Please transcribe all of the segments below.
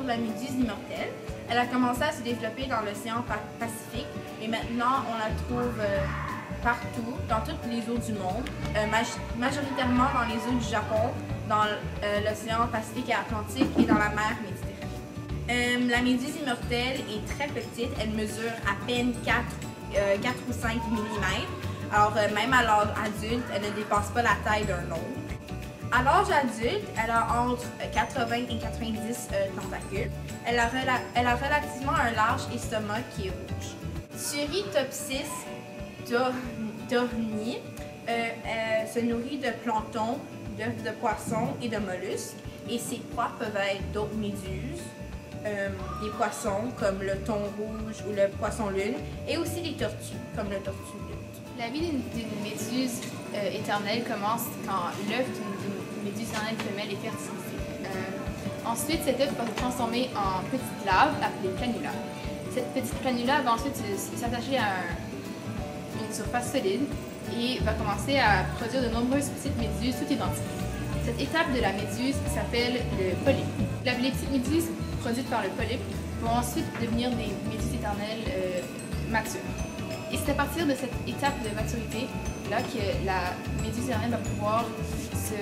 de la méduse immortelle. Elle a commencé à se développer dans l'océan Pacifique et maintenant on la trouve partout, dans toutes les eaux du monde, majoritairement dans les eaux du Japon, dans l'océan Pacifique et Atlantique et dans la mer Méditerranée. La méduse immortelle est très petite, elle mesure à peine 4 ou 5 mm. Alors même à l'âge adulte, elle ne dépasse pas la taille d'un ongle. À l'âge adulte, elle a entre 80 et 90 tentacules. Elle a relativement un large estomac qui est rouge. Turritopsis dorni se nourrit de plancton, d'œufs de poisson et de mollusques. Et ses proies peuvent être d'autres méduses, des poissons comme le thon rouge ou le poisson lune, et aussi des tortues comme le tortue lutte. La vie d'une méduse éternelle commence quand l'œuf d'une méduse éternelle femelle est fertilisé. Ensuite, cet œuf va se transformer en petite larve appelée planula. Cette petite planula va ensuite s'attacher à une surface solide et va commencer à produire de nombreuses petites méduses toutes identiques. Cette étape de la méduse s'appelle le polype. Les petites méduses produites par le polype vont ensuite devenir des méduses éternelles matures. Et c'est à partir de cette étape de maturité là que la méduse éternelle va pouvoir se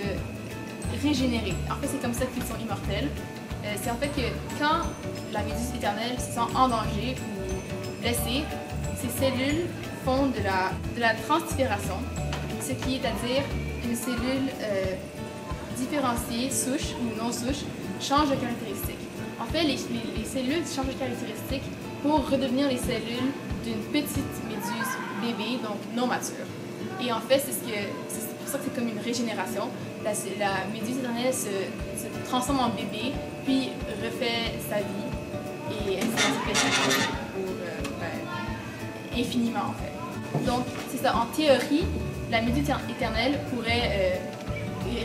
régénérer. En fait, c'est comme ça qu'ils sont immortels. C'est en fait que quand la méduse éternelle se sent en danger ou blessée, ses cellules font de la transfération, ce qui est à dire une cellule différenciée, souche ou non souche, change de caractéristiques. En fait, les cellules changent de caractéristiques pour redevenir les cellules d'une petite méduse bébé, donc non mature. Et en fait, c'est pour ça que c'est comme une régénération. La méduse éternelle se transforme en bébé, puis refait sa vie, et elle se multiplie pour infiniment en fait. Donc, c'est ça, en théorie, la méduse éternelle pourrait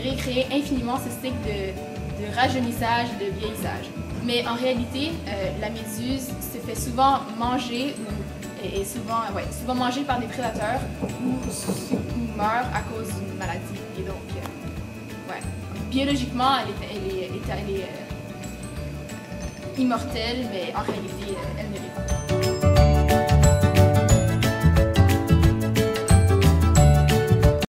récréer infiniment ce cycle de rajeunissage et de vieillissage. Mais en réalité, la méduse se fait souvent manger est souvent mangée par des prédateurs ou meurt à cause d'une maladie. Et donc, biologiquement, elle est immortelle, mais en réalité, elle ne l'est pas.